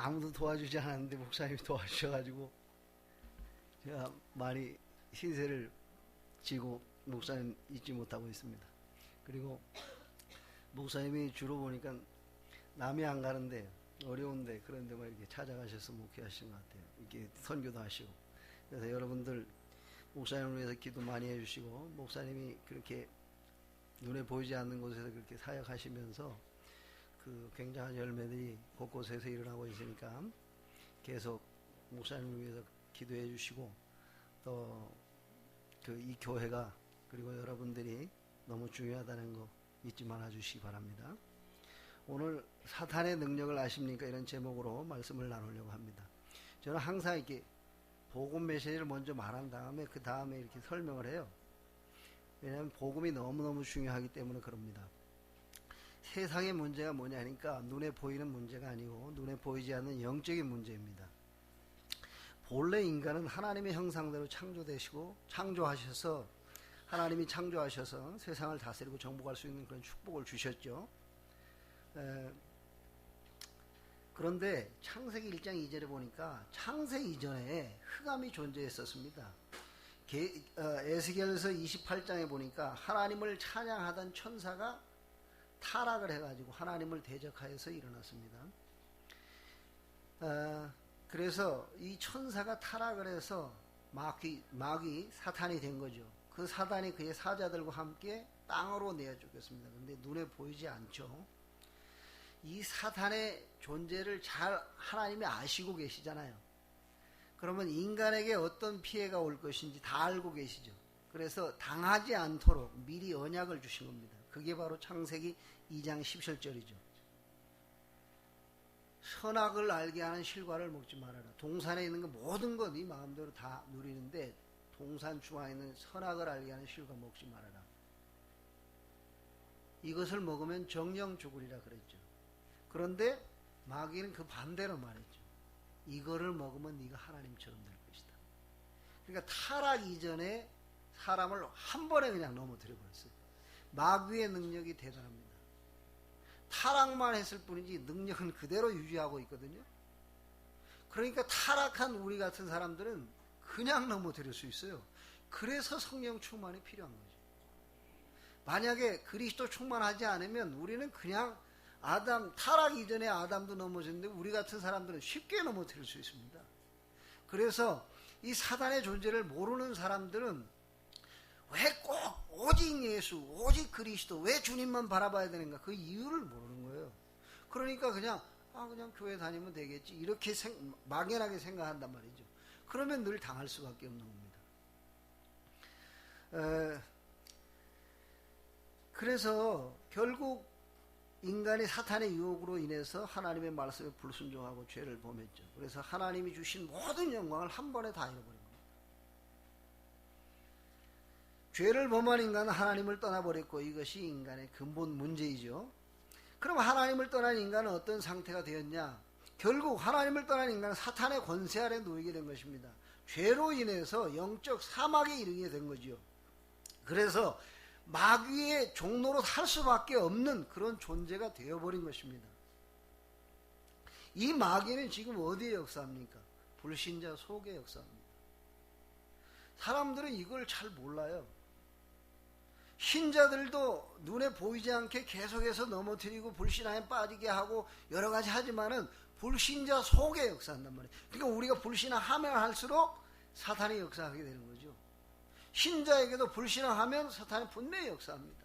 아무도 도와주지 않았는데 목사님이 도와주셔가지고 제가 많이 신세를 지고 목사님 잊지 못하고 있습니다. 그리고 목사님이 주로 보니까 남이 안 가는데 어려운데 그런 데만 이렇게 찾아가셔서 목회하시는 것 같아요. 이렇게 선교도 하시고. 그래서 여러분들 목사님을 위해서 기도 많이 해주시고, 목사님이 그렇게 눈에 보이지 않는 곳에서 그렇게 사역하시면서 그 굉장한 열매들이 곳곳에서 일어나고 있으니까 계속 목사님을 위해서 기도해 주시고, 또 그 이 교회가 그리고 여러분들이 너무 중요하다는 거 잊지 말아 주시기 바랍니다. 오늘 사탄의 능력을 아십니까? 이런 제목으로 말씀을 나누려고 합니다. 저는 항상 이렇게 복음 메시지를 먼저 말한 다음에 그 다음에 이렇게 설명을 해요. 왜냐하면 복음이 너무너무 중요하기 때문에 그럽니다. 세상의 문제가 뭐냐니까 눈에 보이는 문제가 아니고 눈에 보이지 않는 영적인 문제입니다. 본래 인간은 하나님의 형상대로 창조하셔서 하나님이 창조하셔서 세상을 다스리고 정복할 수 있는 그런 축복을 주셨죠. 그런데 창세기 1장 2절에 보니까 창세 이전에 흑암이 존재했었습니다. 에스겔서 28장에 보니까 하나님을 찬양하던 천사가 타락을 해가지고 하나님을 대적하여서 일어났습니다. 그래서 이 천사가 타락을 해서 마귀 사탄이 된 거죠. 그 사단이 그의 사자들과 함께 땅으로 내어 쫓겼습니다. 근데 눈에 보이지 않죠. 이 사탄의 존재를 잘 하나님이 아시고 계시잖아요. 그러면 인간에게 어떤 피해가 올 것인지 다 알고 계시죠. 그래서 당하지 않도록 미리 언약을 주신 겁니다. 그게 바로 창세기 2장 17절이죠. 선악을 알게 하는 실과를 먹지 말아라. 동산에 있는 거 모든 것 네 마음대로 다 누리는데 동산 중앙에 있는 선악을 알게 하는 실과 먹지 말아라. 이것을 먹으면 정령 죽으리라 그랬죠. 그런데 마귀는 그 반대로 말했죠. 이거를 먹으면 네가 하나님처럼 될 것이다. 그러니까 타락 이전에 사람을 한 번에 그냥 넘어뜨려 버렸어요. 마귀의 능력이 대단합니다. 타락만 했을 뿐이지 능력은 그대로 유지하고 있거든요. 그러니까 타락한 우리 같은 사람들은 그냥 넘어뜨릴 수 있어요. 그래서 성령 충만이 필요한 거죠. 만약에 그리스도 충만하지 않으면 우리는 그냥 타락 이전에 아담도 넘어졌는데 우리 같은 사람들은 쉽게 넘어뜨릴 수 있습니다. 그래서 이 사단의 존재를 모르는 사람들은 왜 꼭 오직 예수, 오직 그리스도, 왜 주님만 바라봐야 되는가? 그 이유를 모르는 거예요. 그러니까 그냥 교회 다니면 되겠지. 이렇게 막연하게 생각한단 말이죠. 그러면 늘 당할 수밖에 없는 겁니다. 그래서 결국 인간이 사탄의 유혹으로 인해서 하나님의 말씀에 불순종하고 죄를 범했죠. 그래서 하나님이 주신 모든 영광을 한 번에 다 잃어버린 겁니다. 죄를 범한 인간은 하나님을 떠나버렸고 이것이 인간의 근본 문제이죠. 그럼 하나님을 떠난 인간은 어떤 상태가 되었냐? 결국 하나님을 떠난 인간은 사탄의 권세 아래 놓이게 된 것입니다. 죄로 인해서 영적 사막에 이르게 된 거죠. 그래서 마귀의 종로로 살 수밖에 없는 그런 존재가 되어버린 것입니다. 이 마귀는 지금 어디에 역사합니까? 불신자 속에 역사합니다. 사람들은 이걸 잘 몰라요. 신자들도 눈에 보이지 않게 계속해서 넘어뜨리고 불신앙에 빠지게 하고 여러 가지 하지만은 불신자 속에 역사한단 말이에요. 그러니까 우리가 불신앙하면 할수록 사탄이 역사하게 되는 거죠. 신자에게도 불신앙하면 사탄이 분명히 역사합니다.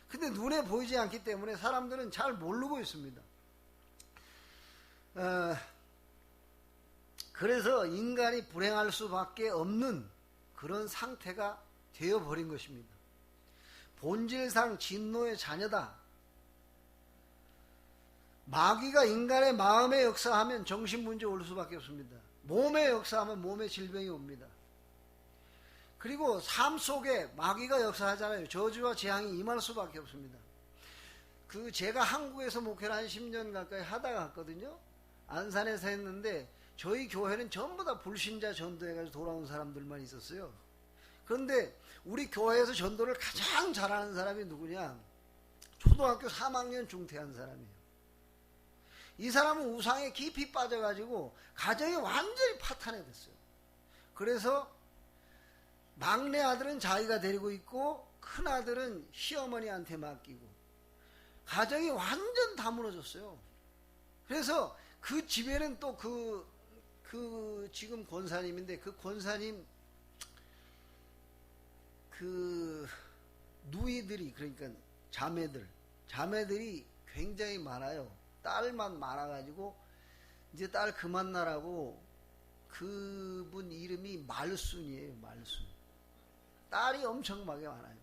근데 눈에 보이지 않기 때문에 사람들은 잘 모르고 있습니다. 그래서 인간이 불행할 수밖에 없는 그런 상태가 되어버린 것입니다. 본질상 진노의 자녀다. 마귀가 인간의 마음에 역사하면 정신문제 올 수밖에 없습니다. 몸에 역사하면 몸에 질병이 옵니다. 그리고 삶 속에 마귀가 역사하잖아요. 저주와 재앙이 임할 수밖에 없습니다. 제가 한국에서 목회를 한 10년 가까이 하다 갔거든요. 안산에서 했는데 저희 교회는 전부 다 불신자 전도해가지고 돌아온 사람들만 있었어요. 그런데 우리 교회에서 전도를 가장 잘하는 사람이 누구냐? 초등학교 3학년 중퇴한 사람이에요. 이 사람은 우상에 깊이 빠져가지고 가정이 완전히 파탄이 됐어요. 그래서 막내 아들은 자기가 데리고 있고 큰 아들은 시어머니한테 맡기고 가정이 완전 다 무너졌어요. 그래서 그 집에는 또 지금 권사님인데 그 권사님 그 누이들이 그러니까 자매들이 굉장히 많아요. 딸만 많아가지고 이제 딸 그만 나라고 그분 이름이 말순이에요. 말순. 딸이 엄청나게 많아요.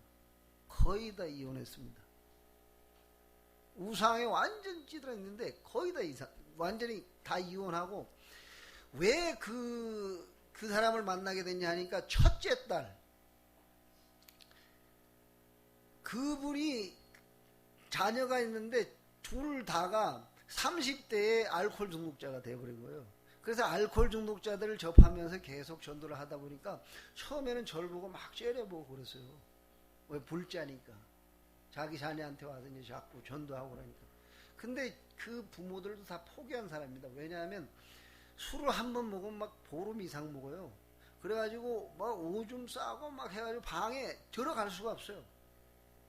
거의 다 이혼했습니다. 우상에 완전 찌들어 있는데 거의 다 완전히 다 이혼하고 왜 그 사람을 만나게 됐냐 하니까 첫째 딸 그분이 자녀가 있는데 둘 다가 30대에 알코올 중독자가 되어버린 거예요. 그래서 알코올 중독자들을 접하면서 계속 전도를 하다 보니까 처음에는 저를 보고 막 째려보고 그랬어요. 왜 불자니까. 자기 자녀한테 와서 이제 자꾸 전도하고 그러니까. 근데 그 부모들도 다 포기한 사람입니다. 왜냐하면 술을 한 번 먹으면 막 보름 이상 먹어요. 그래가지고 막 오줌 싸고 막 해가지고 방에 들어갈 수가 없어요.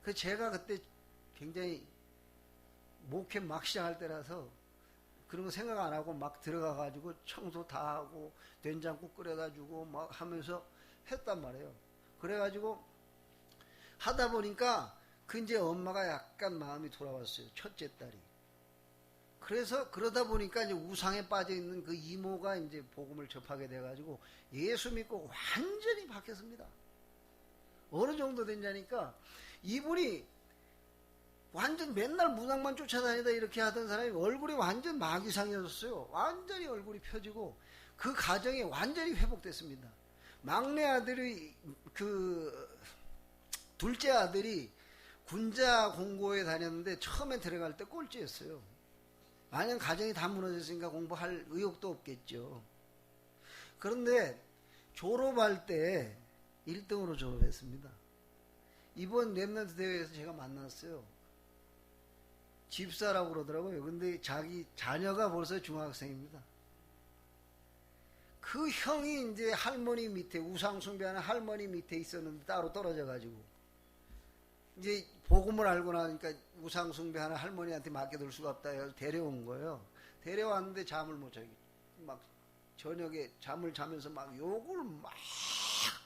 그 제가 그때 굉장히 목회 막 시작할 때라서 그런 거 생각 안 하고 막 들어가가지고 청소 다 하고 된장국 끓여다 주고 막 하면서 했단 말이에요. 그래가지고 하다 보니까 그 이제 엄마가 약간 마음이 돌아왔어요. 첫째 딸이. 그래서 그러다 보니까 이제 우상에 빠져 있는 그 이모가 이제 복음을 접하게 돼가지고 예수 믿고 완전히 바뀌었습니다. 어느 정도 됐냐니까 이분이 완전 맨날 문학만 쫓아다니다 이렇게 하던 사람이 얼굴이 완전 마귀상이었어요. 완전히 얼굴이 펴지고 그 가정이 완전히 회복됐습니다. 막내 아들이 둘째 아들이 군자 공고에 다녔는데 처음에 들어갈 때 꼴찌였어요. 만약 가정이 다 무너졌으니까 공부할 의욕도 없겠죠. 그런데 졸업할 때 1등으로 졸업했습니다. 이번 랩넌트 대회에서 제가 만났어요. 집사라고 그러더라고요. 근데 자기 자녀가 벌써 중학생입니다. 그 형이 이제 할머니 밑에 우상 숭배하는 할머니 밑에 있었는데 따로 떨어져가지고 이제 복음을 알고 나니까 우상 숭배하는 할머니한테 맡겨둘 수가 없다 해서 데려온 거예요. 데려왔는데 잠을 못 자기 막 저녁에 잠을 자면서 막 욕을 막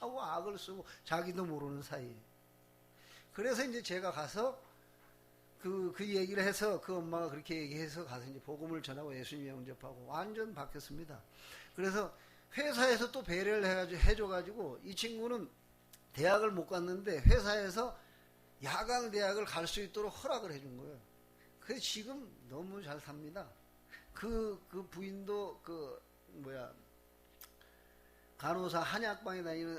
하고 악을 쓰고 자기도 모르는 사이에. 그래서 이제 제가 가서 그 얘기를 해서 그 엄마가 그렇게 얘기해서 가서 이제 복음을 전하고 예수님 영접하고 완전 바뀌었습니다. 그래서 회사에서 또 배려를 해줘가지고 이 친구는 대학을 못 갔는데 회사에서 야간 대학을 갈 수 있도록 허락을 해준 거예요. 그래서 지금 너무 잘 삽니다. 그 부인도 간호사 한약방에 다니는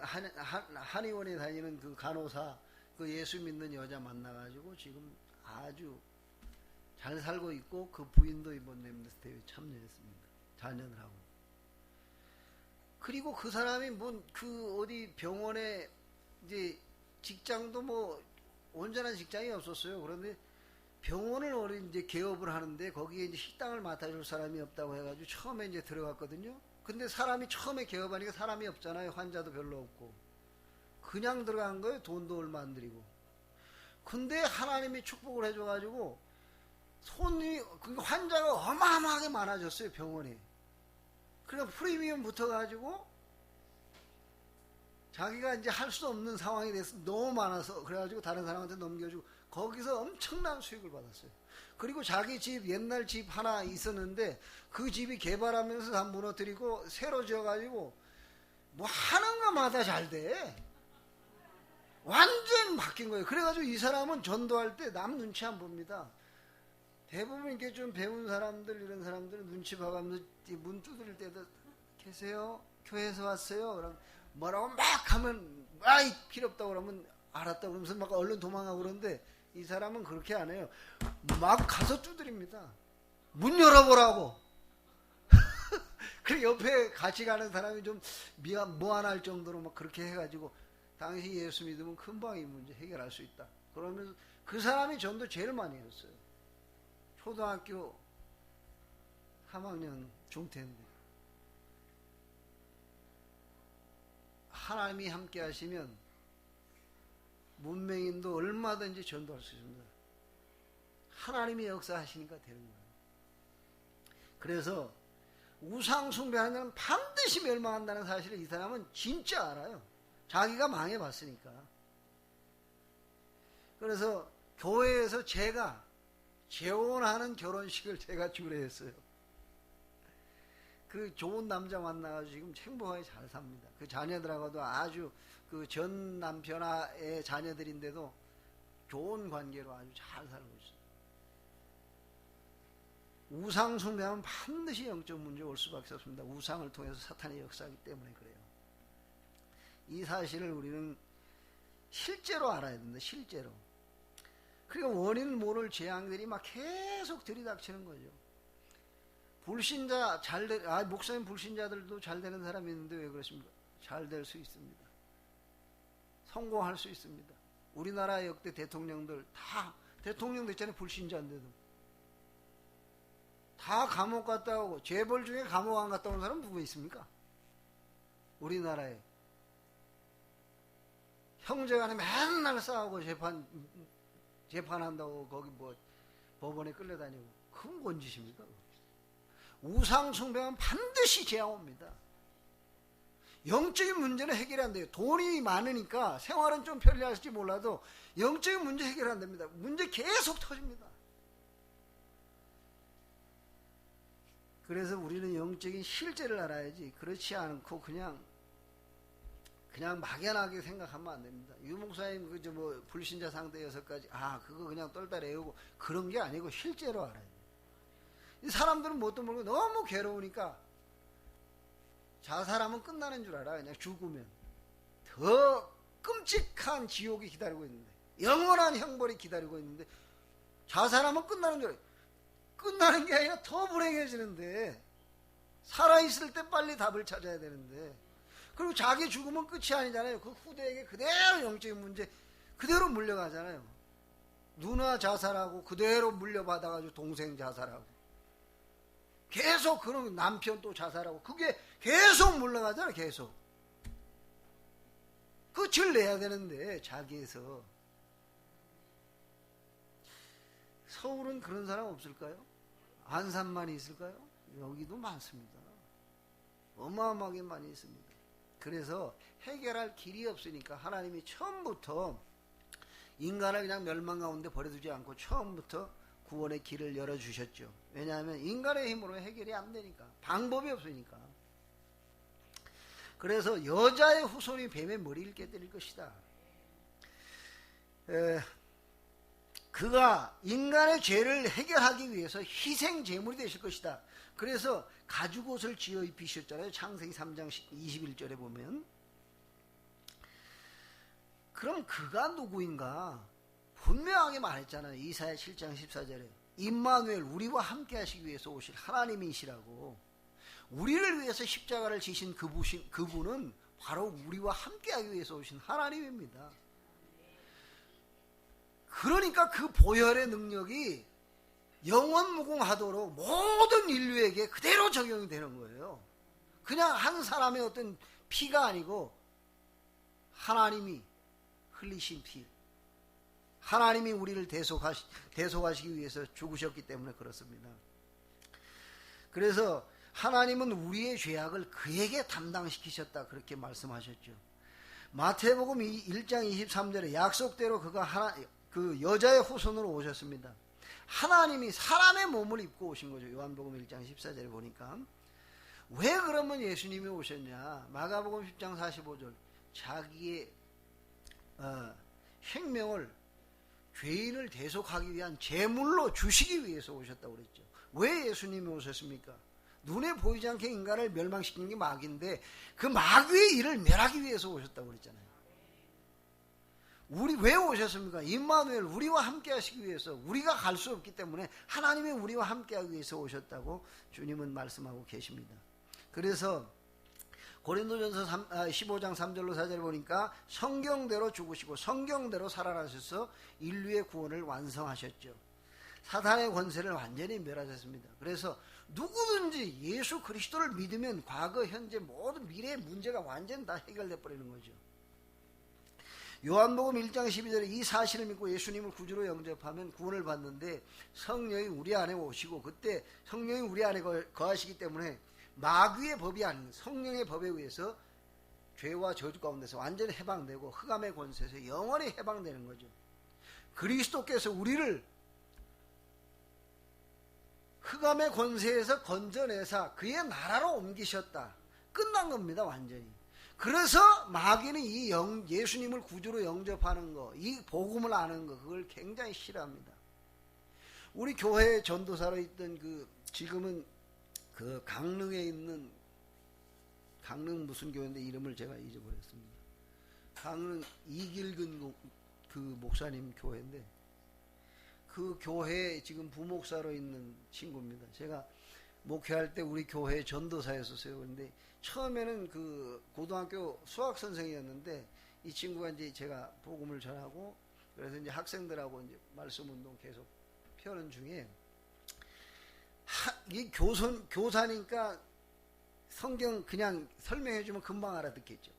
한의원에 다니는 그 간호사 그 예수 믿는 여자 만나가지고 지금 아주 잘 살고 있고 그 부인도 이번 랩넌트 대회에 참여했습니다. 자녀들 하고. 그리고 그 사람이 어디 병원에 이제 직장도 온전한 직장이 없었어요. 그런데 병원을 이제 개업을 하는데 거기에 이제 식당을 맡아줄 사람이 없다고 해가지고 처음에 이제 들어갔거든요. 근데 사람이 처음에 개업하니까 사람이 없잖아요. 환자도 별로 없고. 그냥 들어간 거예요. 돈도 얼마 안 들이고. 근데 하나님이 축복을 해줘가지고 환자가 어마어마하게 많아졌어요. 병원에. 그러니까 프리미엄 붙어가지고 자기가 이제 할 수 없는 상황이 돼서 너무 많아서 그래가지고 다른 사람한테 넘겨주고 거기서 엄청난 수익을 받았어요. 그리고 자기 집 옛날 집 하나 있었는데 그 집이 개발하면서 다 무너뜨리고 새로 지어가지고 하는 것마다 잘 돼. 완전 바뀐 거예요. 그래가지고 이 사람은 전도할 때 남 눈치 안 봅니다. 대부분 이렇게 좀 배운 사람들 이런 사람들은 눈치 봐가면서 문 두드릴 때도 계세요? 교회에서 왔어요? 그럼 뭐라고 막 하면 아이 필요 없다고 그러면 알았다 그러면서 막 얼른 도망가고 그러는데 이 사람은 그렇게 안 해요. 막 가서 두드립니다. 문 열어보라고. 그리고 옆에 같이 가는 사람이 좀 무안할 정도로 막 그렇게 해가지고 당신 예수 믿으면 금방 이 문제 해결할 수 있다. 그러면서 그 사람이 전도 제일 많이 했어요. 초등학교 3학년 중퇴인데 하나님이 함께 하시면 문맹인도 얼마든지 전도할 수 있습니다. 하나님이 역사하시니까 되는 거예요. 그래서 우상 숭배하는 자는 반드시 멸망한다는 사실을 이 사람은 진짜 알아요. 자기가 망해봤으니까. 그래서 교회에서 제가 재혼하는 결혼식을 제가 주례했어요. 그 좋은 남자 만나가지고 지금 행복하게 잘 삽니다. 그 자녀들하고도 아주 그 전 남편의 자녀들인데도 좋은 관계로 아주 잘 살고 있어요. 우상 숭배하면 반드시 영적 문제 올 수밖에 없습니다. 우상을 통해서 사탄이 역사하기 때문에 그래요. 이 사실을 우리는 실제로 알아야 된다. 실제로. 그러니까 원인을 모를 재앙들이 막 계속 들이닥치는 거죠. 불신자 목사님 불신자들도 잘 되는 사람이 있는데 왜 그렇습니까? 잘 될 수 있습니다. 성공할 수 있습니다. 우리나라 역대 대통령들 다 대통령 됐잖아요. 불신자인데도 다 감옥 갔다 오고, 재벌 중에 감옥 안 갔다 온 사람 누구 있습니까? 우리나라에 형제간에 맨날 싸우고 재판한다고 거기 뭐 법원에 끌려다니고, 그건 뭔 짓입니까? 우상 숭배하면 반드시 재앙 옵니다. 영적인 문제는 해결이 안 돼요. 돈이 많으니까 생활은 좀 편리할지 몰라도 영적인 문제 해결 안 됩니다. 문제 계속 터집니다. 그래서 우리는 영적인 실제를 알아야지, 그렇지 않고 그냥 막연하게 생각하면 안 됩니다. 유목사님 그저 뭐 불신자 상대 6가지 그거 그냥 떨다 외우고 그런 게 아니고 실제로 알아야 돼요. 이 사람들은 뭣도 모르고 너무 괴로우니까 자살하면 끝나는 줄 알아. 그냥 죽으면 더 끔찍한 지옥이 기다리고 있는데, 영원한 형벌이 기다리고 있는데 자살하면 끝나는 줄 알아. 끝나는 게 아니라 더 불행해지는데, 살아있을 때 빨리 답을 찾아야 되는데, 그리고 자기 죽으면 끝이 아니잖아요. 그 후대에게 그대로 영적인 문제 그대로 물려가잖아요. 누나 자살하고 그대로 물려받아가지고 동생 자살하고, 계속 그런 남편 또 자살하고, 그게 계속 물러가잖아요. 계속 끝을 내야 되는데 자기에서. 서울은 그런 사람 없을까요? 안산만 있을까요? 여기도 많습니다. 어마어마하게 많이 있습니다. 그래서 해결할 길이 없으니까 하나님이 처음부터 인간을 그냥 멸망 가운데 버려두지 않고 처음부터 구원의 길을 열어주셨죠. 왜냐하면 인간의 힘으로 해결이 안 되니까, 방법이 없으니까. 그래서 여자의 후손이 뱀의 머리를 깨뜨릴 것이다. 그가 인간의 죄를 해결하기 위해서 희생 제물이 되실 것이다. 그래서 가죽옷을 지어 입히셨잖아요. 창세기 3장 21절에 보면. 그럼 그가 누구인가? 분명하게 말했잖아요. 이사야 7장 14절에 임마누엘, 우리와 함께 하시기 위해서 오실 하나님이시라고. 우리를 위해서 십자가를 지신 그분은 바로 우리와 함께 하기 위해서 오신 하나님입니다. 그러니까 그 보혈의 능력이 영원무궁하도록 모든 인류에게 그대로 적용이 되는 거예요. 그냥 한 사람의 어떤 피가 아니고 하나님이 흘리신 피, 하나님이 우리를 대속하시기 위해서 죽으셨기 때문에 그렇습니다. 그래서 하나님은 우리의 죄악을 그에게 담당시키셨다, 그렇게 말씀하셨죠. 마태복음 1장 23절에 약속대로 그가 그 여자의 후손으로 오셨습니다. 하나님이 사람의 몸을 입고 오신 거죠. 요한복음 1장 14절에 보니까. 왜 그러면 예수님이 오셨냐? 마가복음 10장 45절 자기의 생명을 죄인을 대속하기 위한 제물로 주시기 위해서 오셨다고 그랬죠. 왜 예수님이 오셨습니까? 눈에 보이지 않게 인간을 멸망시키는 게 마귀인데 그 마귀의 일을 멸하기 위해서 오셨다고 그랬잖아요. 우리 왜 오셨습니까? 임마누엘, 우리와 함께 하시기 위해서. 우리가 갈 수 없기 때문에 하나님이 우리와 함께 하기 위해서 오셨다고 주님은 말씀하고 계십니다. 그래서 고린도전서 15장 3절로 4절 보니까 성경대로 죽으시고 성경대로 살아나셔서 인류의 구원을 완성하셨죠. 사탄의 권세를 완전히 멸하셨습니다. 그래서 누구든지 예수 그리스도를 믿으면 과거, 현재, 모든 미래의 문제가 완전히 다 해결돼 버리는 거죠. 요한복음 1장 12절에 이 사실을 믿고 예수님을 구주로 영접하면 구원을 받는데 성령이 우리 안에 오시고 그때 성령이 우리 안에 거하시기 때문에 마귀의 법이 아닌 성령의 법에 의해서 죄와 저주 가운데서 완전히 해방되고 흑암의 권세에서 영원히 해방되는 거죠. 그리스도께서 우리를 흑암의 권세에서 건져내사 그의 나라로 옮기셨다. 끝난 겁니다. 완전히. 그래서 마귀는 이 예수님을 구주로 영접하는 거, 이 복음을 아는 거, 그걸 굉장히 싫어합니다. 우리 교회 전도사로 있던 지금은 강릉에 있는, 강릉 무슨 교회인데 이름을 제가 잊어버렸습니다. 강릉 이길근 목사님 교회인데 그 교회에 지금 부목사로 있는 친구입니다. 제가 목회할 때 우리 교회 전도사였었어요. 그런데 처음에는 고등학교 수학 선생이었는데 이 친구가 이제 제가 복음을 전하고 그래서 이제 학생들하고 이제 말씀 운동 계속 펴는 중에 이 교사니까 성경 그냥 설명해주면 금방 알아듣겠죠.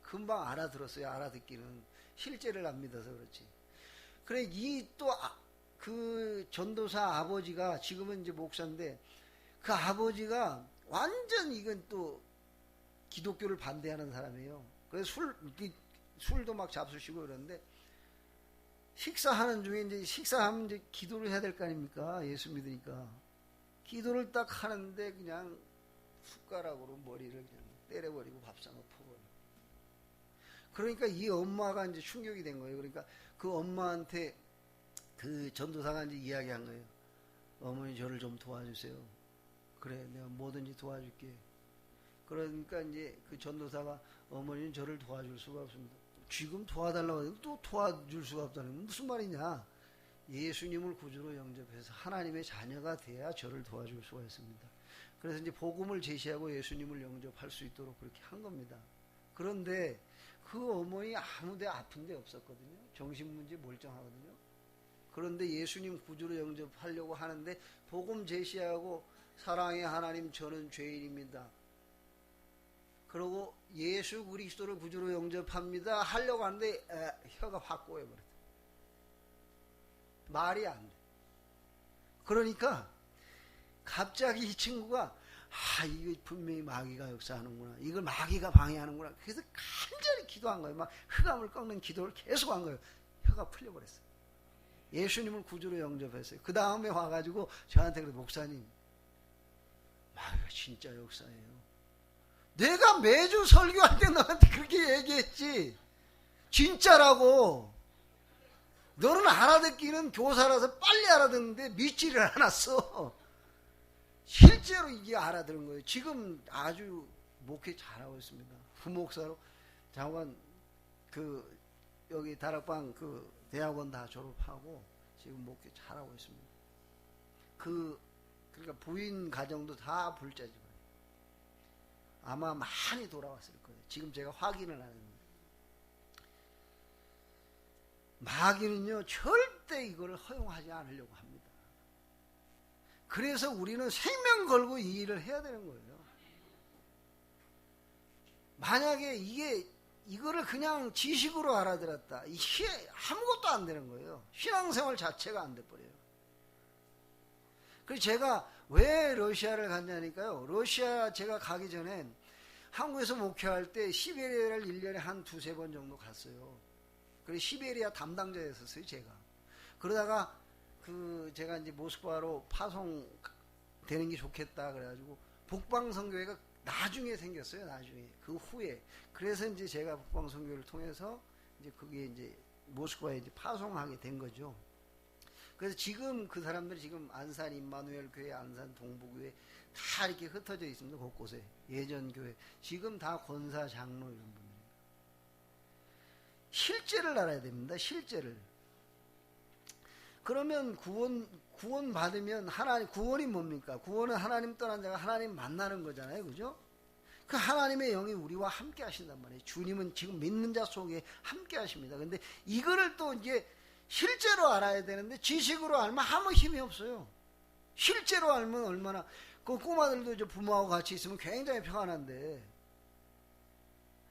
금방 알아들었어요. 알아듣기는 실제를 안 믿어서 그렇지. 그래 이 또 그 전도사 아버지가 지금은 이제 목사인데 그 아버지가 완전 이건 또 기독교를 반대하는 사람이에요. 그래서 술도 막 잡수시고 그러는데 식사하는 중에 이제 식사하면 이제 기도를 해야 될 거 아닙니까? 예수 믿으니까. 기도를 딱 하는데 그냥 숟가락으로 머리를 그냥 때려버리고 밥상을 퍼버려. 그러니까 이 엄마가 이제 충격이 된 거예요. 그러니까 그 엄마한테 그 전도사가 이제 이야기한 거예요. 어머니 저를 좀 도와주세요. 그래 내가 뭐든지 도와줄게. 그러니까 이제 그 전도사가 어머니는 저를 도와줄 수가 없습니다. 지금 도와달라고 해도 또 도와줄 수가 없다는 건 무슨 말이냐. 예수님을 구주로 영접해서 하나님의 자녀가 돼야 저를 도와줄 수가 있습니다. 그래서 이제 복음을 제시하고 예수님을 영접할 수 있도록 그렇게 한 겁니다. 그런데 그 어머니 아무데 아픈 데 없었거든요. 정신문제 멀쩡하거든요. 그런데 예수님 구주로 영접하려고 하는데 복음 제시하고 사랑의 하나님 저는 죄인입니다. 그러고 예수 그리스도를 구주로 영접합니다 하려고 하는데 혀가 확 꼬여버렸다. 말이 안 돼. 그러니까 갑자기 이 친구가 이거 분명히 마귀가 역사하는구나. 이걸 마귀가 방해하는구나. 그래서 간절히 기도한 거예요. 막 흑암을 꺾는 기도를 계속 한 거예요. 혀가 풀려버렸어요. 예수님을 구주로 영접했어요. 그 다음에 와가지고 저한테 그래 목사님 마귀가 진짜 역사해요. 내가 매주 설교할 때 너한테 그렇게 얘기했지. 진짜라고. 너는 알아듣기는 교사라서 빨리 알아듣는데 믿지를 않았어. 실제로 이게 알아들은 거예요. 지금 아주 목회 잘하고 있습니다. 부목사로 장관 여기 다락방 대학원 다 졸업하고 지금 목회 잘하고 있습니다. 그러니까 부인 가정도 다 불자지만 아마 많이 돌아왔을 거예요. 지금 제가 확인을 안 했는데 마귀는요 절대 이걸 허용하지 않으려고 합니다. 그래서 우리는 생명 걸고 이 일을 해야 되는 거예요. 만약에 이거를 그냥 지식으로 알아들었다. 이게 아무것도 안 되는 거예요. 신앙생활 자체가 안 돼버려요. 그래서 제가 왜 러시아를 갔냐니까요. 러시아 제가 가기 전에 한국에서 목회할 때 시베리아를 1년에 한 두세 번 정도 갔어요. 그래서 시베리아 담당자였었어요, 제가. 그러다가 제가 이제 모스크바로 파송되는 게 좋겠다 그래가지고 북방선교회가 나중에 생겼어요. 나중에 그 후에. 그래서 이제 제가 북방선교회를 통해서 이제 그게 이제 모스크바에 이제 파송하게 된 거죠. 그래서 지금 그 사람들이 지금 안산 임마누엘 교회, 안산 동부교회 다 이렇게 흩어져 있습니다. 곳곳에. 예전 교회. 지금 다 권사 장로 이런 분들. 실제를 알아야 됩니다. 실제를. 그러면 구원 받으면 구원이 뭡니까? 구원은 하나님 떠난 자가 하나님 만나는 거잖아요. 그죠? 그 하나님의 영이 우리와 함께 하신단 말이에요. 주님은 지금 믿는 자 속에 함께 하십니다. 근데 이거를 또 이제 실제로 알아야 되는데 지식으로 알면 아무 힘이 없어요. 실제로 알면 얼마나, 그 꼬마들도 이제 부모하고 같이 있으면 굉장히 평안한데,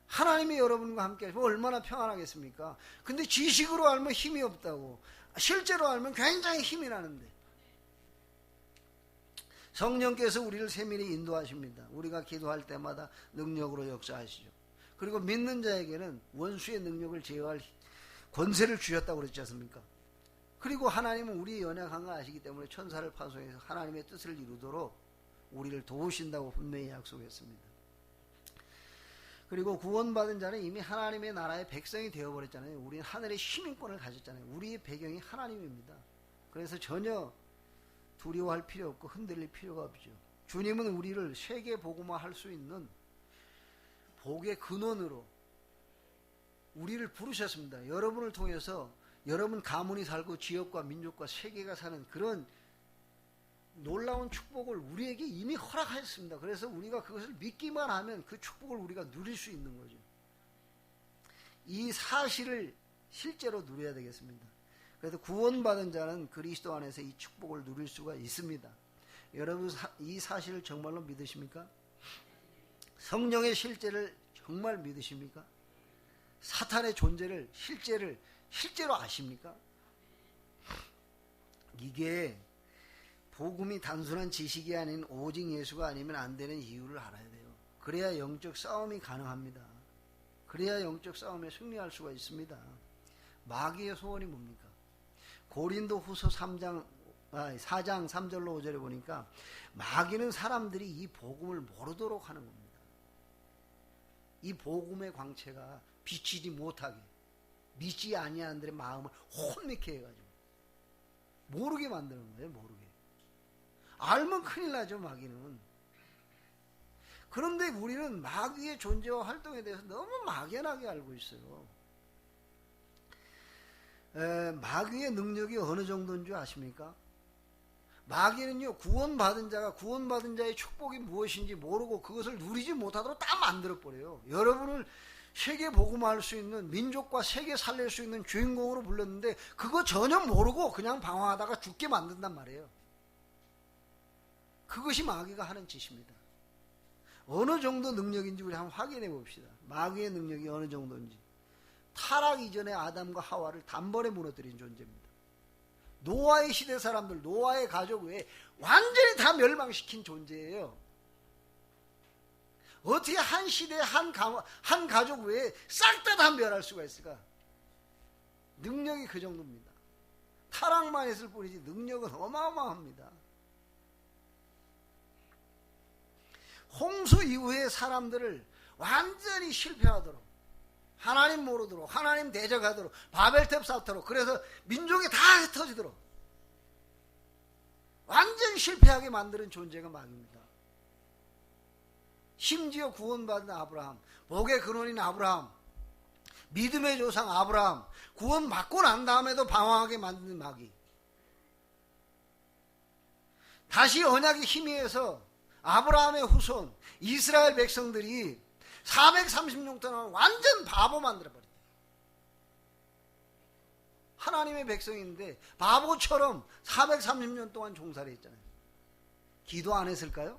하나님이 여러분과 함께 하시면 얼마나 평안하겠습니까? 근데 지식으로 알면 힘이 없다고, 실제로 알면 굉장히 힘이 나는데, 성령께서 우리를 세밀히 인도하십니다. 우리가 기도할 때마다 능력으로 역사하시죠. 그리고 믿는 자에게는 원수의 능력을 제어할 권세를 주셨다고 그랬지 않습니까? 그리고 하나님은 우리의 연약한 거 아시기 때문에 천사를 파송해서 하나님의 뜻을 이루도록 우리를 도우신다고 분명히 약속했습니다. 그리고 구원받은 자는 이미 하나님의 나라의 백성이 되어버렸잖아요. 우리는 하늘의 시민권을 가졌잖아요. 우리의 배경이 하나님입니다. 그래서 전혀 두려워할 필요 없고 흔들릴 필요가 없죠. 주님은 우리를 세계 복음화할 수 있는 복의 근원으로 우리를 부르셨습니다. 여러분을 통해서 여러분 가문이 살고 지역과 민족과 세계가 사는 그런 놀라운 축복을 우리에게 이미 허락하셨습니다. 그래서 우리가 그것을 믿기만 하면 그 축복을 우리가 누릴 수 있는 거죠. 이 사실을 실제로 누려야 되겠습니다. 그래서 구원받은 자는 그리스도 안에서 이 축복을 누릴 수가 있습니다. 여러분 이 사실을 정말로 믿으십니까? 성령의 실제를 정말 믿으십니까? 사탄의 존재를 실제로 아십니까? 이게 복음이 단순한 지식이 아닌 오직 예수가 아니면 안 되는 이유를 알아야 돼요. 그래야 영적 싸움이 가능합니다. 그래야 영적 싸움에 승리할 수가 있습니다. 마귀의 소원이 뭡니까? 고린도 후서 4장 3절로 5절에 보니까 마귀는 사람들이 이 복음을 모르도록 하는 겁니다. 이 복음의 광채가 비치지 못하게, 믿지 아니하는 들의 마음을 혼미케 해가지고 모르게 만드는 거예요. 모르게. 알면 큰일 나죠. 마귀는. 그런데 우리는 마귀의 존재와 활동에 대해서 너무 막연하게 알고 있어요. 마귀의 능력이 어느 정도인 줄 아십니까? 마귀는요, 구원받은 자의 축복이 무엇인지 모르고 그것을 누리지 못하도록 다 만들어버려요. 여러분을 세계 복음화할 수 있는, 민족과 세계 살릴 수 있는 주인공으로 불렀는데 그거 전혀 모르고 그냥 방황하다가 죽게 만든단 말이에요. 그것이 마귀가 하는 짓입니다. 어느 정도 능력인지 우리 한번 확인해 봅시다. 마귀의 능력이 어느 정도인지. 타락 이전에 아담과 하와를 단번에 무너뜨린 존재입니다. 노아의 시대 사람들, 노아의 가족 외에 완전히 다 멸망시킨 존재예요. 어떻게 한 시대 한 가족 외에 싹 다 멸할 수가 있을까? 능력이 그 정도입니다. 타락만 했을 뿐이지 능력은 어마어마합니다. 홍수 이후에 사람들을 완전히 실패하도록, 하나님 모르도록, 하나님 대적하도록, 바벨탑 쌓도록, 그래서 민족이 다 흩어지도록 완전히 실패하게 만드는 존재가 마귀입니다. 심지어 구원받은 아브라함, 복의 근원인 아브라함, 믿음의 조상 아브라함, 구원받고 난 다음에도 방황하게 만드는 마귀. 다시 언약이 희미해서 아브라함의 후손 이스라엘 백성들이 430년 동안 완전 바보 만들어버렸다. 하나님의 백성인데 바보처럼 430년 동안 종살이 했잖아요. 기도 안 했을까요?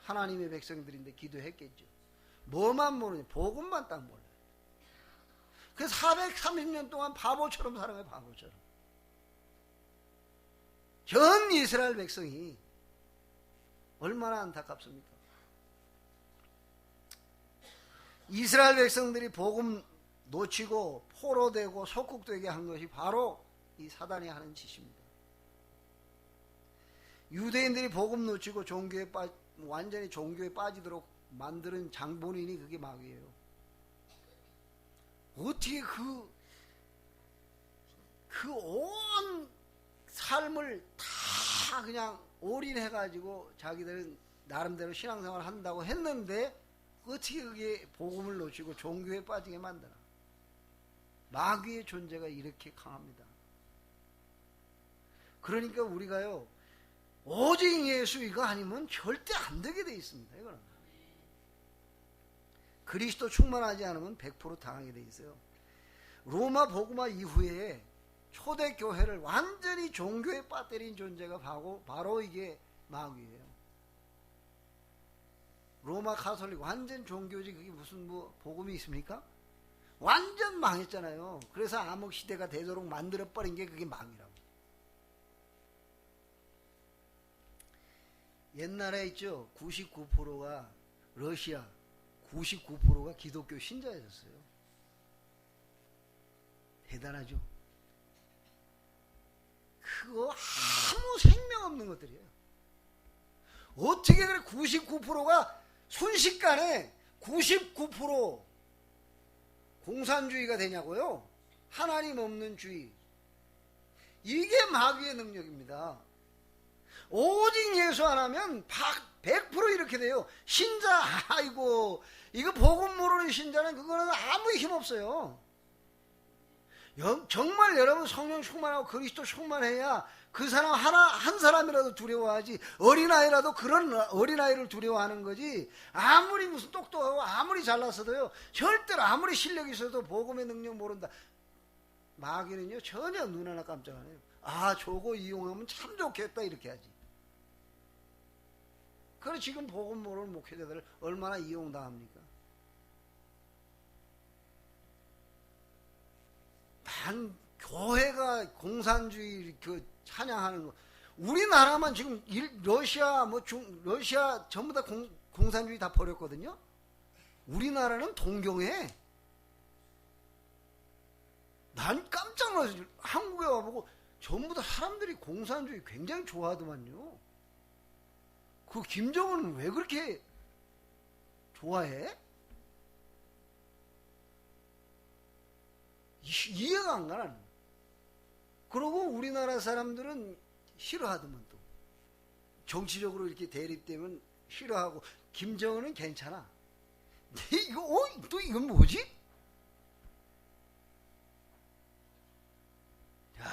하나님의 백성들인데 기도했겠죠. 뭐만 모르냐? 복음만 딱 몰라요. 그래서 430년 동안 바보처럼 살아가요. 바보처럼. 전 이스라엘 백성이 얼마나 안타깝습니까? 이스라엘 백성들이 복음 놓치고 포로되고 속국되게 한 것이 바로 이 사단이 하는 짓입니다. 유대인들이 복음 놓치고 완전히 종교에 빠지도록 만드는 장본인이 그게 마귀예요. 어떻게 그 온 삶을 다 그냥 올인해가지고 자기들은 나름대로 신앙생활을 한다고 했는데 어떻게 그게 복음을 놓치고 종교에 빠지게 만드나. 마귀의 존재가 이렇게 강합니다. 그러니까 우리가요, 오직 예수 이거 아니면 절대 안 되게 돼 있습니다. 이거는 그리스도 충만하지 않으면 100% 당하게 돼 있어요. 로마 복음화 이후에 초대교회를 완전히 종교에 빠뜨린 존재가 바로 이게 마귀예요. 로마 가톨릭 완전 종교지 그게 무슨 뭐 복음이 있습니까? 완전 망했잖아요. 그래서 암흑시대가 되도록 만들어버린 게 그게 마귀라고. 옛날에 있죠. 99%가 러시아 99%가 기독교 신자였어요. 대단하죠. 그거 아무 생명 없는 것들이에요. 어떻게 그래 99%가 순식간에 99% 공산주의가 되냐고요? 하나님 없는 주의. 이게 마귀의 능력입니다. 오직 예수 안 하면 100% 이렇게 돼요. 신자, 아이고, 이거 복음 모르는 신자는 그거는 아무 힘 없어요. 정말 여러분 성령 충만하고 그리스도 충만해야 그 사람 한 사람이라도 두려워하지. 어린아이라도 그런 어린아이를 두려워하는 거지. 아무리 무슨 똑똑하고 아무리 잘났어도요, 절대로 아무리 실력이 있어도 복음의 능력 모른다. 마귀는요 전혀 눈 하나 깜짝 안 해요. 아, 저거 이용하면 참 좋겠다 이렇게 하지. 그래 지금 복음 모르는 목회자들을 얼마나 이용당합니까? 단 교회가 공산주의 그 찬양하는 거, 우리나라만 지금 러시아 러시아 전부 다 공산주의 다 버렸거든요. 우리나라는 동경해. 난 깜짝 놀랐어요. 한국에 와보고 전부 다 사람들이 공산주의 굉장히 좋아하더만요. 그 김정은은 왜 그렇게 좋아해? 이해가 안 가나. 그러고 우리나라 사람들은 싫어하더만 또. 정치적으로 이렇게 대립되면 싫어하고, 김정은은 괜찮아. 이거 또 이건 뭐지? 야,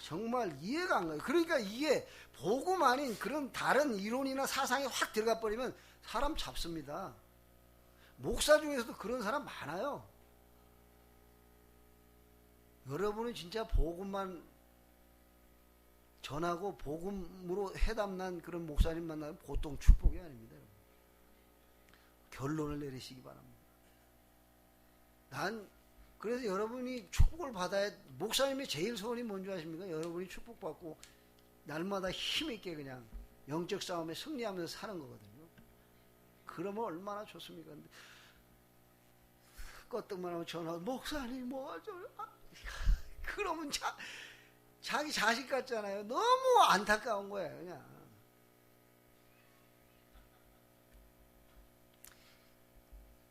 정말 이해가 안 가요. 그러니까 이게 복음 아닌 그런 다른 이론이나 사상이 확 들어가 버리면 사람 잡습니다. 목사 중에서도 그런 사람 많아요. 여러분은 진짜 복음만 전하고 복음으로 해담난 그런 목사님 만나면 보통 축복이 아닙니다. 결론을 내리시기 바랍니다. 난 그래서 여러분이 축복을 받아야, 목사님의 제일 소원이 뭔지 아십니까? 여러분이 축복받고 날마다 힘있게 그냥 영적 싸움에 승리하면서 사는 거거든요. 그러면 얼마나 좋습니까? 근데 껐떡만 하면 전화, 목사님 뭐하죠? 그러면 자기 자식 같잖아요. 너무 안타까운 거예요, 그냥.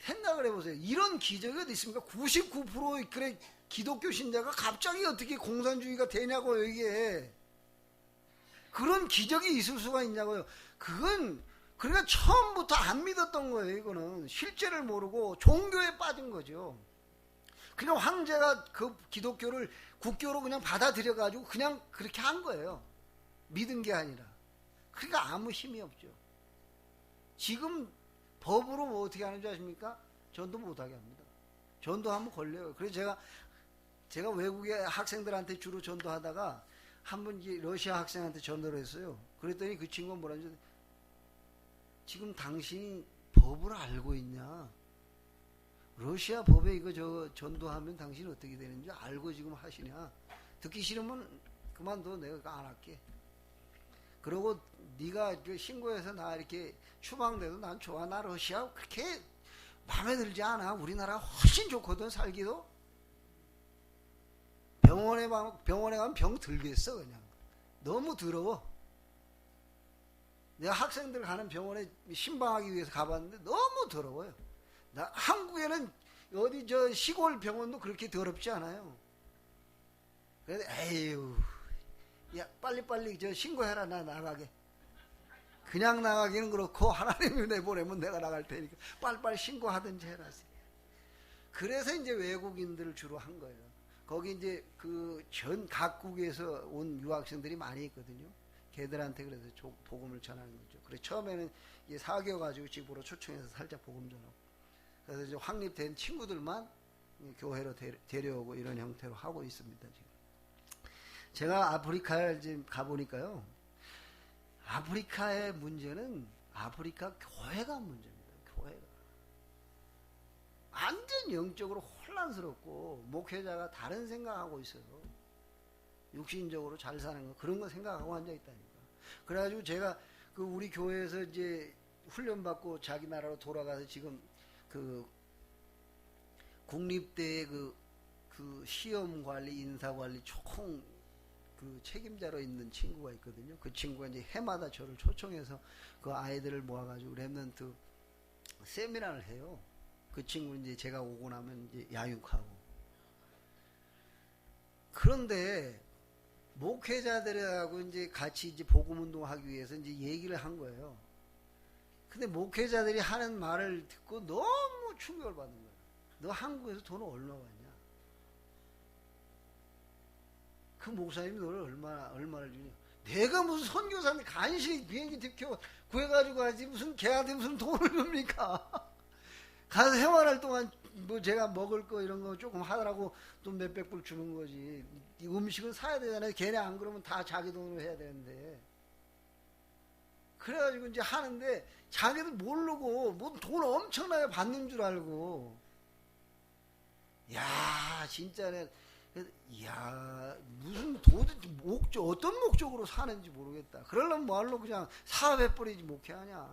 생각을 해보세요. 이런 기적이 어디 있습니까? 99% 그래 기독교 신자가 갑자기 어떻게 공산주의가 되냐고요, 이게. 그런 기적이 있을 수가 있냐고요. 그건 그러니까 처음부터 안 믿었던 거예요. 이거는 실제를 모르고 종교에 빠진 거죠. 그냥 황제가 그 기독교를 국교로 그냥 받아들여가지고 그냥 그렇게 한 거예요. 믿은 게 아니라. 그러니까 아무 힘이 없죠. 지금 법으로 뭐 어떻게 하는지 아십니까? 전도 못하게 합니다. 전도하면 걸려요. 그래서 제가 외국의 학생들한테 주로 전도하다가 한 번 러시아 학생한테 전도를 했어요. 그랬더니 그 친구가 뭐라는지, 지금 당신이 법을 알고 있냐? 러시아 법에 이거 전도하면 당신 어떻게 되는지 알고 지금 하시냐? 듣기 싫으면 그만둬, 내가 안 할게. 그러고 네가 신고해서 나 이렇게 추방돼도 난 좋아. 나 러시아 그렇게 마음에 들지 않아. 우리나라가 훨씬 좋거든, 살기도. 병원에 가면 병 들겠어, 그냥. 너무 더러워. 내가 학생들 가는 병원에 신방하기 위해서 가봤는데 너무 더러워요. 나 한국에는 어디 시골 병원도 그렇게 더럽지 않아요. 그래서 에휴, 야 빨리 신고해라. 나 나가게. 그냥 나가기는 그렇고 하나님이 내보내면 내가 나갈 테니까 빨리빨리 신고하든지 해라. 그래서 이제 외국인들을 주로 한 거예요. 거기 이제 그 전 각국에서 온 유학생들이 많이 있거든요. 걔들한테 그래서 복음을 전하는 거죠. 그래서 처음에는 사귀어가지고 집으로 초청해서 살짝 복음 전하고. 그래서 이제 확립된 친구들만 교회로 데려오고 이런 형태로 하고 있습니다. 지금. 제가 아프리카에 지금 가보니까요. 아프리카의 문제는 아프리카 교회가 문제입니다. 교회가. 완전 영적으로 혼란스럽고 목회자가 다른 생각하고 있어서 육신적으로 잘 사는 거 그런 거 생각하고 앉아 있다니까. 그래가지고 제가 그 우리 교회에서 이제 훈련받고 자기 나라로 돌아가서 지금 그 국립대의 그 시험 관리, 인사 관리 총 그 책임자로 있는 친구가 있거든요. 그 친구가 이제 해마다 저를 초청해서 그 아이들을 모아가지고 랩런트 세미나를 해요. 그 친구는 이제 제가 오고 나면 이제 야육하고. 그런데 목회자들하고 이제 같이 이제 복음 운동하기 위해서 이제 얘기를 한 거예요. 근데 목회자들이 하는 말을 듣고 너무 충격을 받는 거예요. 너 한국에서 돈을 얼마 받냐? 그 목사님이 너를 얼마를 주냐? 내가 무슨 선교사인데 간신히 비행기 티켓 구해가지고 가지 무슨 걔한테 무슨 돈을 줍니까? 가서 생활할 동안 뭐 제가 먹을 거 이런 거 조금 하더라고 돈 몇백 불 주는 거지. 이 음식은 사야 되잖아요. 걔네 안 그러면 다 자기 돈으로 해야 되는데. 그래가지고 이제 하는데 자기도 모르고 뭐 돈 엄청나게 받는 줄 알고. 야 진짜네. 이야 무슨 도대체 어떤 목적으로 사는지 모르겠다. 그러려면 뭐할로 그냥 사업해버리지 목회하냐.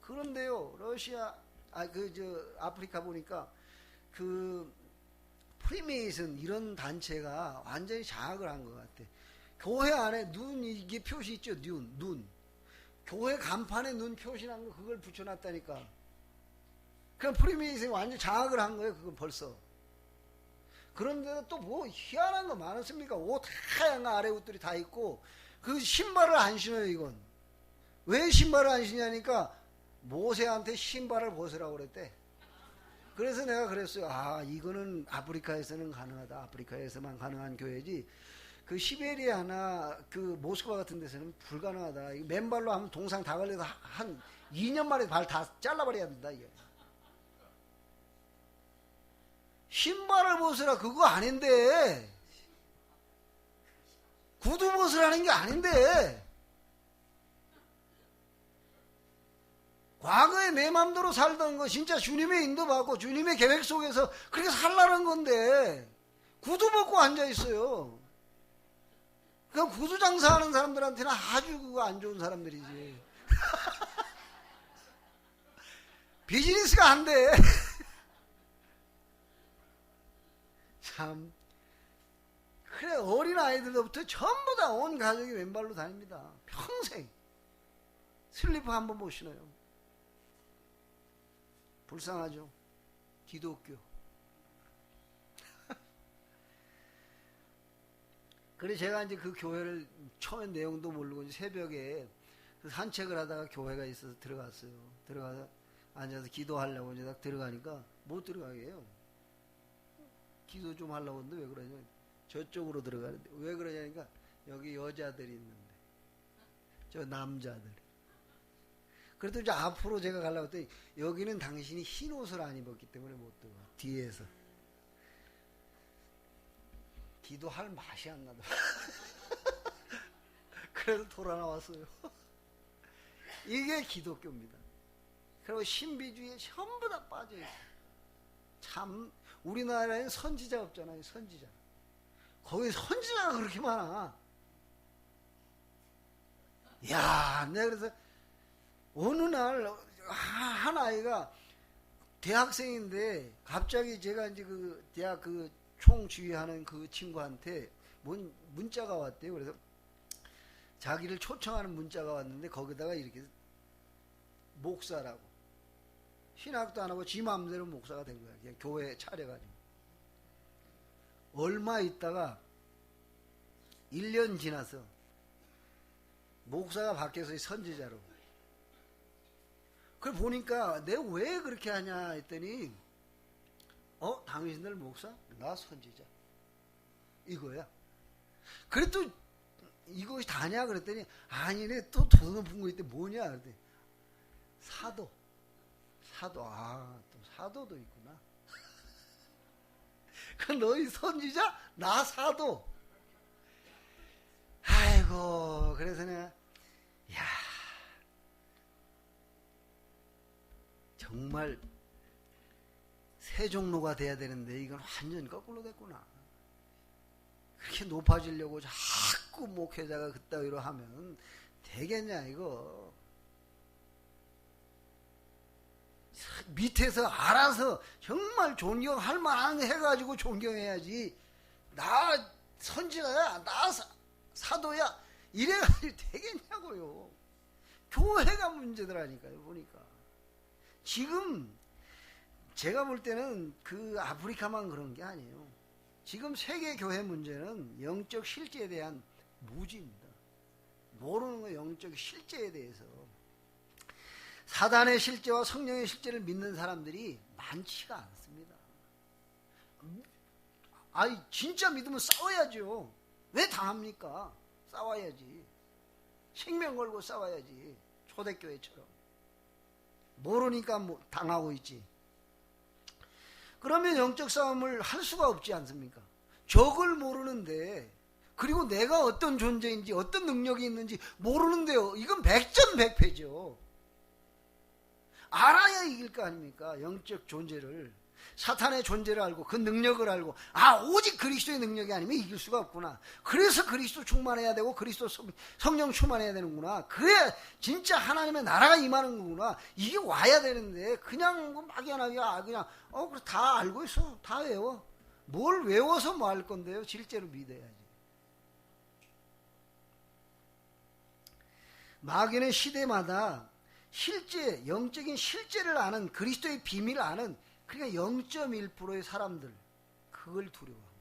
그런데요 러시아 아프리카 보니까 그 프리메이슨 이런 단체가 완전히 장악을 한 것 같아. 교회 안에 눈 이게 표시 있죠. 눈 교회 간판에 눈 표시난 거 그걸 붙여놨다니까. 그럼 프리메이슨이 완전 장악을 한 거예요. 그건 벌써. 그런데 또 뭐 희한한 거 많았습니까? 옷 하얀 아래 옷들이 다 있고 그 신발을 안 신어요. 이건 왜 신발을 안 신냐니까 모세한테 신발을 벗으라고 그랬대. 그래서 내가 그랬어요. 아 이거는 아프리카에서는 가능하다. 아프리카에서만 가능한 교회지 그 시베리아나 그 모스크바 같은 데서는 불가능하다. 맨발로 하면 동상 다 걸려서 한 2년 만에 발 다 잘라버려야 된다. 이게. 신발을 벗으라 그거 아닌데 구두 벗으라는 게 아닌데 과거에 내 맘대로 살던 거 진짜 주님의 인도받고 주님의 계획 속에서 그렇게 살라는 건데 구두 벗고 앉아있어요. 그 구두 장사하는 사람들한테는 아주 그거 안 좋은 사람들이지. 비즈니스가 안 돼. 참 그래 어린 아이들로부터 전부 다 온 가족이 왼발로 다닙니다. 평생 슬리퍼 한 번 못 신어요. 불쌍하죠. 기독교. 그래 제가 이제 그 교회를 처음엔 내용도 모르고 이제 새벽에 산책을 하다가 교회가 있어서 들어갔어요. 들어가서 앉아서 기도하려고 이제 딱 들어가니까 못 들어가게 해요. 기도 좀 하려고 하는데 왜 그러냐. 저쪽으로 들어가는데 왜 그러냐니까 여기 여자들이 있는데 저 남자들. 그래도 이제 앞으로 제가 가려고 했더니 여기는 당신이 흰 옷을 안 입었기 때문에 못 들어가. 뒤에서 기도할 맛이 안 나더라. 그래서 돌아 나왔어요. 이게 기독교입니다. 그리고 신비주의에 전부 다 빠져있어요. 참 우리나라에는 선지자 없잖아요. 선지자. 거기 선지자가 그렇게 많아. 야, 내가 그래서 어느 날 한 아이가 대학생인데 갑자기 제가 이제 그 대학 그 총지휘하는 그 친구한테 문자가 왔대요. 그래서 자기를 초청하는 문자가 왔는데 거기다가 이렇게 목사라고 신학도 안 하고 지 마음대로 목사가 된 거야. 그냥 교회 차려가지고. 얼마 있다가 1년 지나서 목사가 바뀌어서 선지자로. 그걸 보니까 내가 왜 그렇게 하냐 했더니 당신들 목사? 나 선지자. 이거야. 그래도 이것이 다냐 그랬더니 아니네 또 더 높은 거 있대. 뭐냐 그랬더니 사도. 또 사도도 있구나. 그 너희 선지자 나 사도. 아이고 그래서 내가 야 정말 세종로가 돼야 되는데 이건 완전 거꾸로 됐구나. 그렇게 높아지려고 자꾸 목회자가 그따위로 하면 되겠냐 이거. 밑에서 알아서 정말 존경할 만한 해가지고 존경해야지. 나 선지자야, 나 사도야 이래가지고 되겠냐고요. 교회가 문제더라니까요. 보니까 지금 제가 볼 때는 그 아프리카만 그런 게 아니에요. 지금 세계 교회 문제는 영적 실제에 대한 무지입니다. 모르는 거 영적 실제에 대해서. 사단의 실제와 성령의 실제를 믿는 사람들이 많지가 않습니다. 아이 진짜 믿으면 싸워야죠. 왜 당합니까? 싸워야지. 생명 걸고 싸워야지. 초대교회처럼. 모르니까 뭐 당하고 있지. 그러면 영적 싸움을 할 수가 없지 않습니까? 적을 모르는데, 그리고 내가 어떤 존재인지 어떤 능력이 있는지 모르는데요. 이건 백전백패죠. 알아야 이길 거 아닙니까? 영적 존재를. 사탄의 존재를 알고 그 능력을 알고 오직 그리스도의 능력이 아니면 이길 수가 없구나. 그래서 그리스도 충만해야 되고 그리스도 성령 충만해야 되는구나. 그래야 진짜 하나님의 나라가 임하는 거구나. 이게 와야 되는데 그냥 뭐 막연하게 그냥 그래 다 알고 있어. 다 외워. 뭘 외워서 뭐 할 건데요. 실제로 믿어야지. 마귀는 시대마다 실제 영적인 실제를 아는 그리스도의 비밀을 아는 그러니까 0.1%의 사람들 그걸 두려워합니다.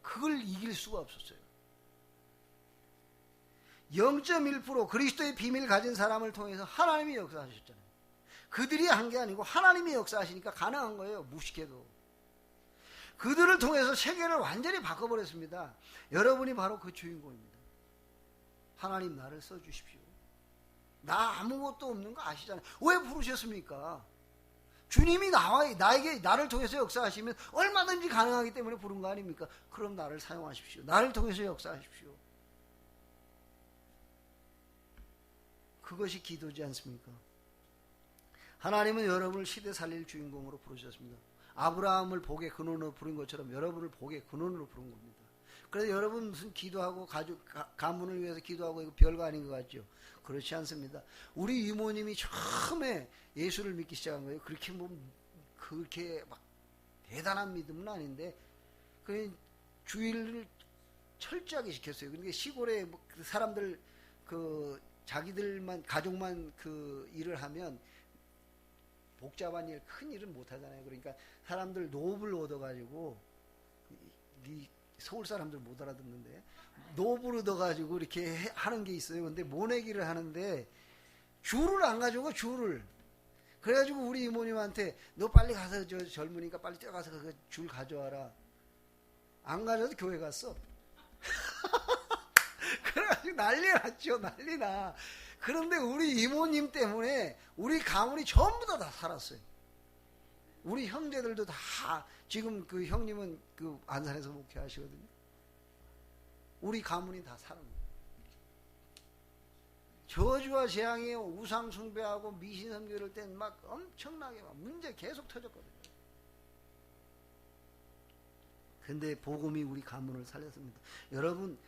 그걸 이길 수가 없었어요. 0.1% 그리스도의 비밀을 가진 사람을 통해서 하나님이 역사하셨잖아요. 그들이 한 게 아니고 하나님이 역사하시니까 가능한 거예요. 무식해도. 그들을 통해서 세계를 완전히 바꿔버렸습니다. 여러분이 바로 그 주인공입니다. 하나님 나를 써주십시오. 나 아무것도 없는 거 아시잖아요. 왜 부르셨습니까? 주님이 나를 통해서 역사하시면 얼마든지 가능하기 때문에 부른 거 아닙니까? 그럼 나를 사용하십시오. 나를 통해서 역사하십시오. 그것이 기도지 않습니까? 하나님은 여러분을 시대 살릴 주인공으로 부르셨습니다. 아브라함을 복의 근원으로 부른 것처럼 여러분을 복의 근원으로 부른 겁니다. 그래서 여러분 무슨 기도하고 가문을 위해서 기도하고 이거 별거 아닌 것 같죠? 그렇지 않습니다. 우리 이모님이 처음에 예수를 믿기 시작한 거예요. 그렇게 막 대단한 믿음은 아닌데 그 주일을 철저하게 지켰어요. 그러니까 시골에 사람들 자기들만 가족만 그 일을 하면 복잡한 일, 큰 일은 못 하잖아요. 그러니까 사람들 노업을 얻어가지고 서울 사람들 못 알아듣는데 노업을 얻어가지고 이렇게 하는 게 있어요. 근데 모내기를 하는데 줄을 안 가져가 줄을. 그래가지고 우리 이모님한테 너 빨리 가서 젊으니까 빨리 뛰어가서 그 줄 가져와라. 안 가져도 교회 갔어. 그래가지고 난리 났죠. 난리 나. 그런데 우리 이모님 때문에 우리 가문이 전부 다 살았어요. 우리 형제들도 다 지금 그 형님은 그 안산에서 목회하시거든요. 우리 가문이 다 사는 거예요. 저주와 재앙에 우상 숭배하고 미신 선교를 땐 막 엄청나게 막 문제 계속 터졌거든요. 근데 복음이 우리 가문을 살렸습니다. 여러분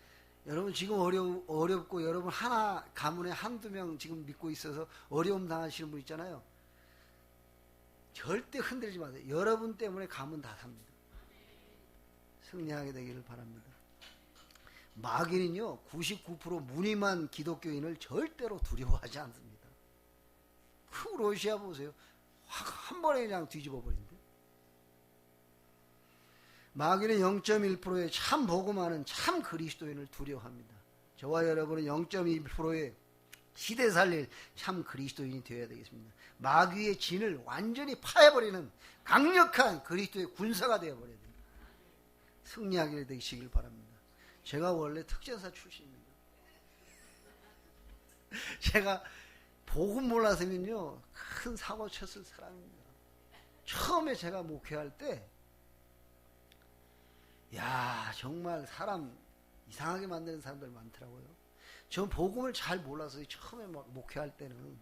지금 어렵고 여러분 하나 가문에 한두 명 지금 믿고 있어서 어려움 당하시는 분 있잖아요. 절대 흔들지 마세요. 여러분 때문에 가문 다 삽니다. 승리하게 되기를 바랍니다. 마귀는요 99% 무늬만 기독교인을 절대로 두려워하지 않습니다. 그 러시아 보세요. 한 번에 그냥 뒤집어 버린대. 마귀는 0.1%의 참 복음하는 참 그리스도인을 두려워합니다. 저와 여러분은 0.1%의 시대 살릴 참 그리스도인이 되어야 되겠습니다. 마귀의 진을 완전히 파해버리는 강력한 그리스도의 군사가 되어버려야 됩니다. 승리하게 되시길 바랍니다. 제가 원래 특전사 출신입니다. 제가 복음 몰랐으면요 큰 사고 쳤을 사람입니다. 처음에 제가 목회할 때 야, 정말 사람 이상하게 만드는 사람들 많더라고요. 전 복음을 잘 몰라서 처음에 막 목회할 때는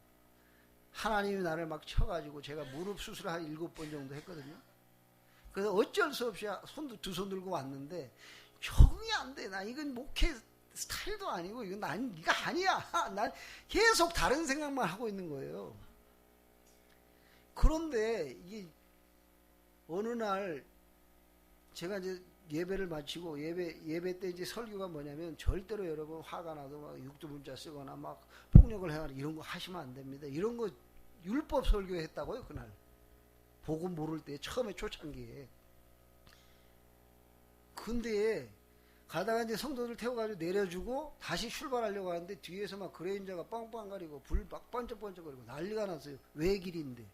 하나님이 나를 막 쳐가지고 제가 무릎 수술을 한 7번 정도 했거든요. 그래서 어쩔 수 없이 두 손 들고 왔는데 적응이 안 돼. 나 이건 목회 스타일도 아니고 이건 네가 아니야. 난 계속 다른 생각만 하고 있는 거예요. 그런데 이게 어느 날 제가 이제 예배를 마치고 예배 때 이제 설교가 뭐냐면 절대로 여러분 화가 나도 막 육두문자 쓰거나 막 폭력을 해야 이런 거 하시면 안 됩니다. 이런 거 율법 설교했다고요 그날. 복음 모를 때 처음에 초창기에. 근데 가다가 이제 성도들 태워가지고 내려주고 다시 출발하려고 하는데 뒤에서 막 그레인저가 빵빵 가리고 불 막 번쩍번쩍거리고 난리가 났어요. 외길인데.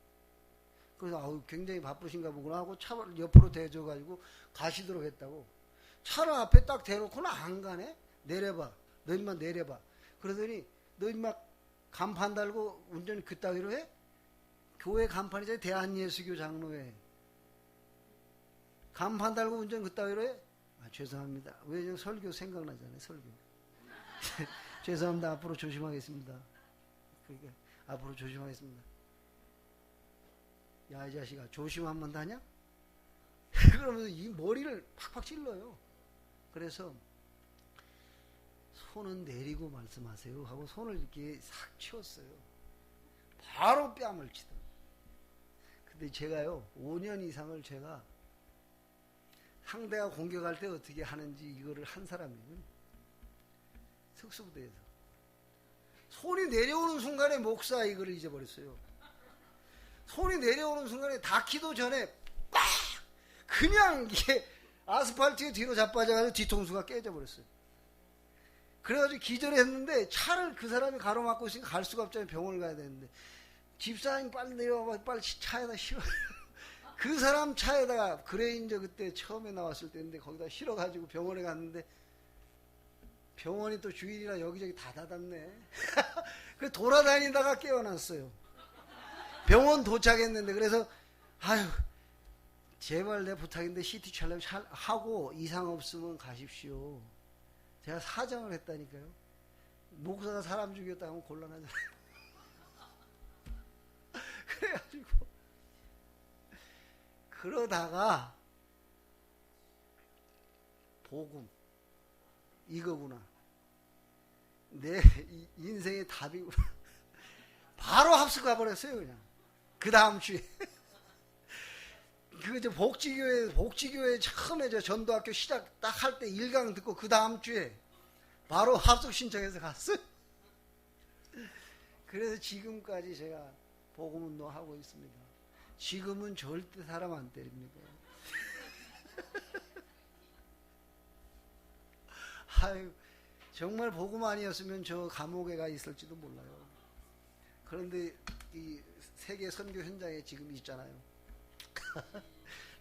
그래서 아우 굉장히 바쁘신가 보구나 하고 차를 옆으로 대줘가지고 가시도록 했다고. 차를 앞에 딱 대놓고는 안 가네. 내려봐. 너 인마 내려봐. 그러더니 너 인마 간판 달고 운전 그따위로 해? 교회 간판이잖아요. 대한예수교 장로회. 간판 달고 운전 그따위로 해? 아, 죄송합니다. 왜 설교 생각나잖아요. 설교. 죄송합니다. 앞으로 조심하겠습니다. 그러니까 앞으로 조심하겠습니다. 야, 이 자식아, 조심하면 다냐? 그러면서 이 머리를 팍팍 찔러요. 그래서 손은 내리고 말씀하세요 하고 손을 이렇게 싹 치웠어요. 바로 뺨을 치더라고요. 근데 제가요 5년 이상을 제가 상대가 공격할 때 어떻게 하는지 이거를 한 사람이에요. 특수부대에서 손이 내려오는 순간에 목사 이거를 잊어버렸어요. 손이 내려오는 순간에 닿기도 전에 빡! 그냥 이게 아스팔트에 뒤로 자빠져가지고 뒤통수가 깨져버렸어요. 그래가지고 기절했는데 차를 그 사람이 가로막고 있으니까 갈 수가 없잖아요. 병원을 가야 되는데 집사님 빨리 내려와봐. 빨리 차에다 실어. 그 사람 차에다가 그레인저 그때 처음에 나왔을 때인데 거기다 실어가지고 병원에 갔는데 병원이 또 주일이라 여기저기 다 닫았네. 그래서 돌아다니다가 깨어났어요. 병원 도착했는데 그래서 아유 제발 내 부탁인데 CT 촬영 하고 이상 없으면 가십시오. 제가 사정을 했다니까요. 목사가 사람 죽였다 하면 곤란하잖아요. 그래가지고 그러다가 복음 이거구나. 내 인생의 답이구나. 바로 합숙 가버렸어요 그냥. 그 다음 주에. 그 저 복지교회 처음에 저 전도학교 시작 딱 할 때 1강 듣고 그 다음 주에 바로 합숙 신청해서 갔어요. 그래서 지금까지 제가 복음 운동하고 있습니다. 지금은 절대 사람 안 때립니다. 아유, 정말 복음 아니었으면 저 감옥에 가 있을지도 몰라요. 그런데 이 세계 선교 현장에 지금 있잖아요.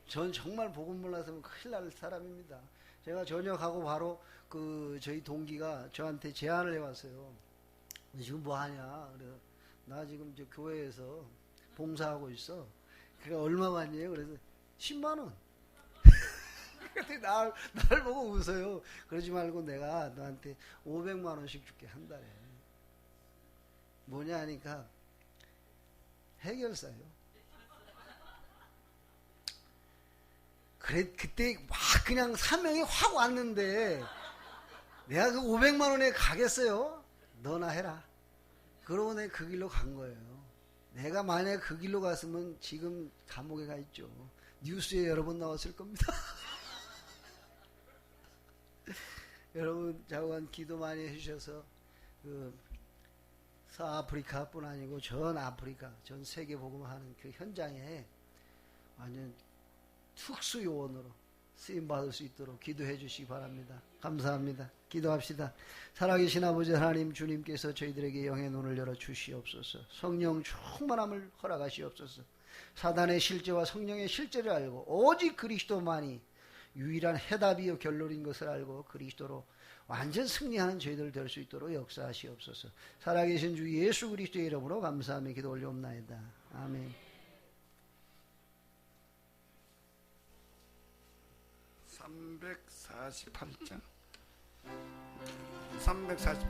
전 정말 복음 몰라서는 큰일 날 사람입니다. 제가 전역하고 바로 그 저희 동기가 저한테 제안을 해왔어요. 지금 뭐 하냐? 그래서 나 지금 저 교회에서 봉사하고 있어. 그러니까 얼마 받니에요? 그래서 10만 원. 근데 날 보고 웃어요. 그러지 말고 내가 너한테 500만 원씩 줄게 한 달에. 뭐냐 하니까 해결사예요. 그래 그때 막 그냥 사명이 확 왔는데 내가 그 500만 원에 가겠어요? 너나 해라. 그러고 내가 그 길로 간 거예요. 내가 만약에 그 길로 갔으면 지금 감옥에 가 있죠. 뉴스에 여러 번 나왔을 겁니다. 여러분 자원 기도 많이 해주셔서 그 서아프리카뿐 아니고 전 아프리카, 전 세계 복음하는 그 현장에 완전 특수 요원으로 쓰임 받을 수 있도록 기도해 주시기 바랍니다. 감사합니다. 기도합시다. 살아계신 아버지 하나님, 주님께서 저희들에게 영의 눈을 열어 주시옵소서. 성령 충만함을 허락하시옵소서. 사단의 실제와 성령의 실제를 알고 오직 그리스도만이 유일한 해답이요 결론인 것을 알고 그리스도로 완전 승리하는 저희들 될 수 있도록 역사하시옵소서. 살아계신 주 예수 그리스도의 이름으로 감사하며 기도 올려옵나이다. 아멘. 348장 348